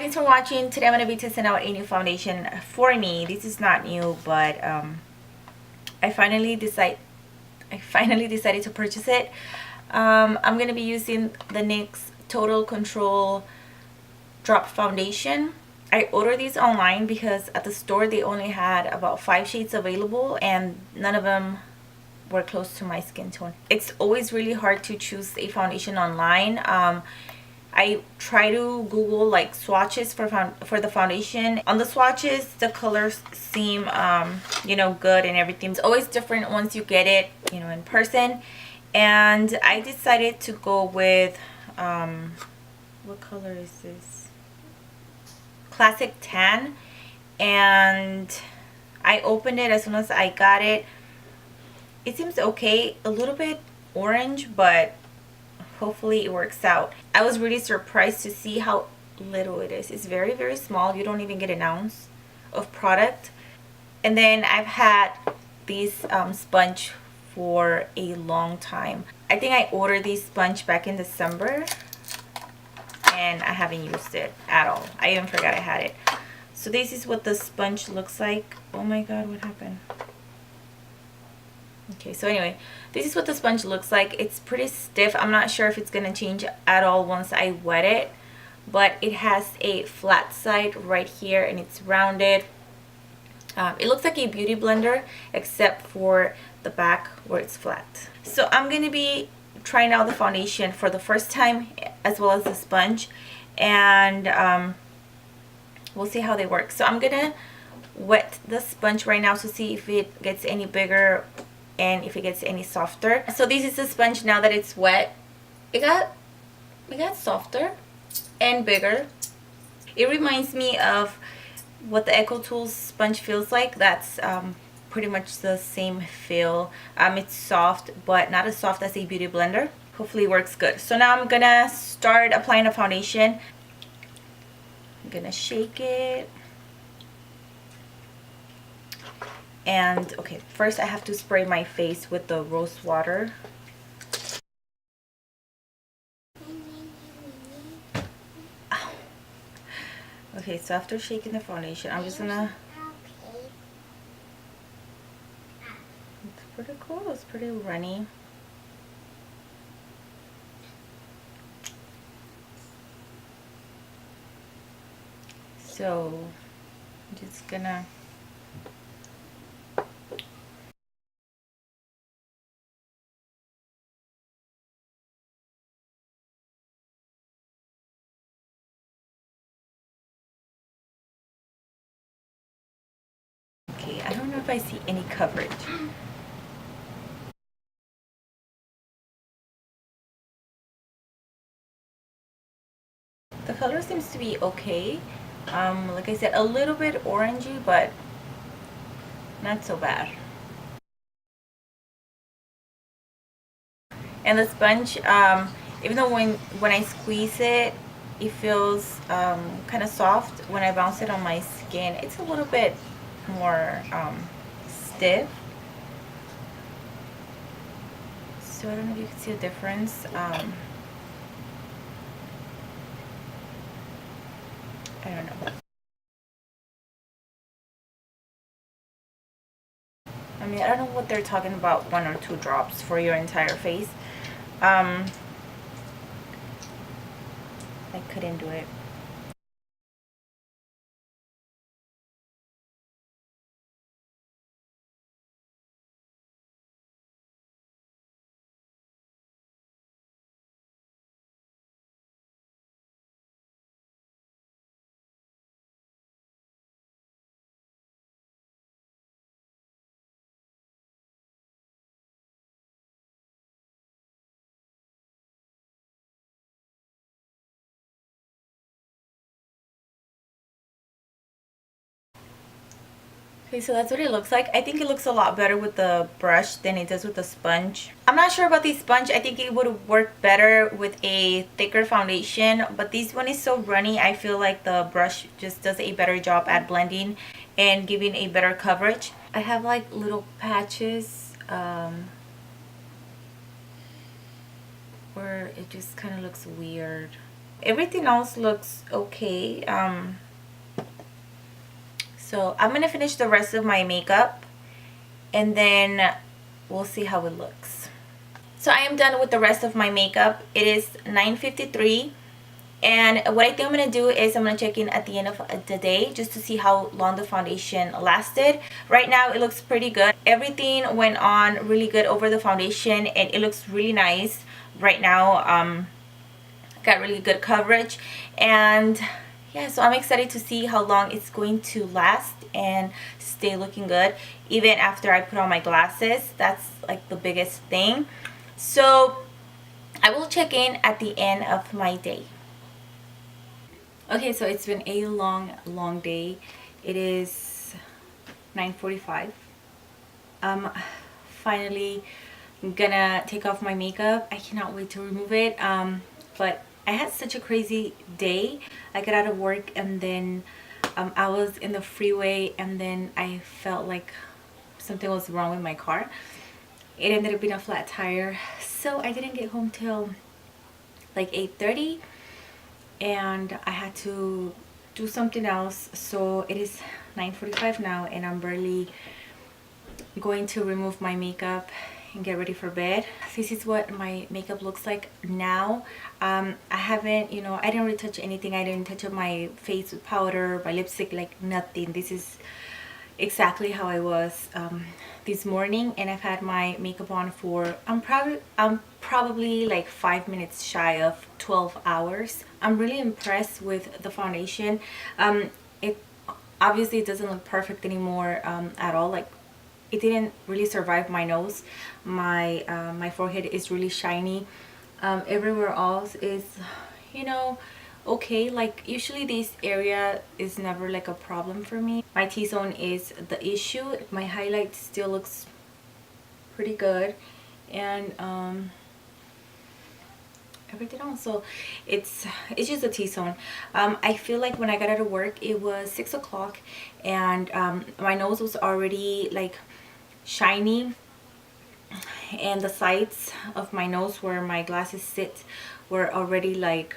thanks for watching. Today I'm going to be testing out a new foundation for me. This is not new, but I finally decided to purchase it. I'm going to be using the NYX Total Control Drop Foundation. I ordered these online because at the store they only had about 5 shades available and none of them were close to my skin tone. It's always really hard to choose a foundation online. I try to Google like swatches for the foundation. On the swatches, the colors seem, you know, good and everything. It's always different once you get it, you know, in person. And I decided to go with, what color is this? Classic Tan. And I opened it as soon as I got it. It seems okay, a little bit orange, but hopefully it works out. I was really surprised to see how little it is. It's very, very small. You don't even get an ounce of product. And then I've had this sponge for a long time. I think I ordered this sponge back in December and I haven't used it at all. I even forgot I had it. So this is what the sponge looks like. Oh my god, what happened? Okay, so anyway, this is what the sponge looks like. It's pretty stiff. I'm not sure if it's going to change at all once I wet it, but it has a flat side right here and it's rounded. It looks like a beauty blender except for the back where it's flat. So I'm going to be trying out the foundation for the first time as well as the sponge, and we'll see how they work. So I'm going to wet the sponge right now to see if it gets any bigger and if it gets any softer. So this is the sponge now that it's wet. It got softer and bigger. It reminds me of what the Eco Tools sponge feels like. That's pretty much the same feel. It's soft, but not as soft as a beauty blender. Hopefully it works good. So now I'm gonna start applying the foundation. I'm gonna shake it. And okay, first I have to spray my face with the rose water. Ow. Okay, so after shaking the foundation, I'm just gonna... It's pretty cool, it's pretty runny. So, I'm just gonna... Okay, I don't know if I see any coverage. The color seems to be okay. Like I said, a little bit orangey, but not so bad. And the sponge, even though when I squeeze it, it feels kind of soft. When I bounce it on my skin, it's a little bit more stiff. So I don't know if you can see a difference. I don't know. I mean, I don't know what they're talking about, 1 or 2 drops for your entire face. I couldn't do it. Okay, so that's what it looks like. I think it looks a lot better with the brush than it does with the sponge. I'm not sure about the sponge. I think it would work better with a thicker foundation, but this one is so runny. I feel like the brush just does a better job at blending and giving a better coverage. I have like little patches where it just kind of looks weird. everything else looks okay. So I'm gonna finish the rest of my makeup and then we'll see how it looks. So I am done with the rest of my makeup. It is 9:53. And what I think I'm going to do is I'm going to check in at the end of the day just to see how long the foundation lasted. Right now it looks pretty good. Everything went on really good over the foundation and it looks really nice right now. Got really good coverage, and yeah, so I'm excited to see how long it's going to last and stay looking good even after I put on my glasses. That's like the biggest thing. So I will check in at the end of my day. Okay, so it's been a long day. It is 9:45. I'm finally gonna take off my makeup. I cannot wait to remove it. But I had such a crazy day. I got out of work and then I was in the freeway and then I felt like something was wrong with my car. It ended up being a flat tire, so I didn't get home till like 8:30. And I had to do something else, so it is 9:45 now and I'm barely going to remove my makeup and get ready for bed. This is what my makeup looks like now. I haven't, I didn't really touch anything. I didn't touch up my face with powder, my lipstick, like nothing. This is exactly how I was this morning, and I've had my makeup on for I'm probably like 5 minutes shy of 12 hours. I'm really impressed with the foundation. It obviously it doesn't look perfect anymore at all. Like, it didn't really survive my nose. My forehead is really shiny. Everywhere else is, okay. Like, usually this area is never like a problem for me. My T-zone is the issue. My highlight still looks pretty good, and everything else, so it's just a T-zone. I feel like when I got out of work it was 6 o'clock and my nose was already like shiny, and the sides of my nose where my glasses sit were already like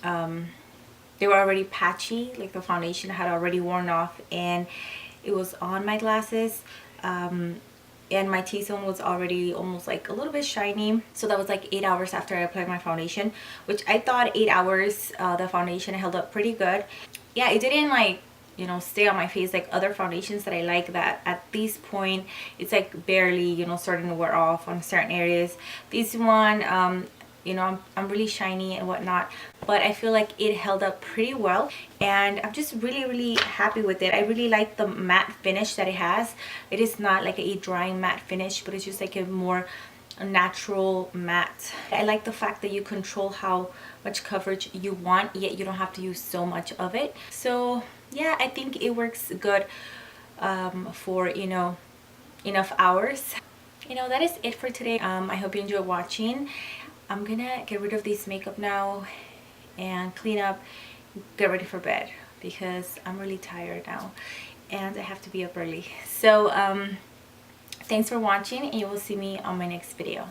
they were already patchy, like the foundation had already worn off and it was on my glasses. And my T-zone was already almost like a little bit shiny. So that was like 8 hours after I applied my foundation, which I thought 8 hours the foundation held up pretty good. Yeah, it didn't like stay on my face like other foundations that I like, that at this point it's like barely starting to wear off on certain areas. This one I'm really shiny and whatnot, but I feel like it held up pretty well and I'm just really happy with it. I really like the matte finish that it has. It is not like a drying matte finish, but it's just like a more natural matte. I like the fact that you control how much coverage you want, yet you don't have to use so much of it. So yeah, I think it works good for enough hours. That is it for today. I hope you enjoyed watching. I'm gonna get rid of this makeup now and clean up, get ready for bed because I'm really tired now and I have to be up early. So thanks for watching and you will see me on my next video.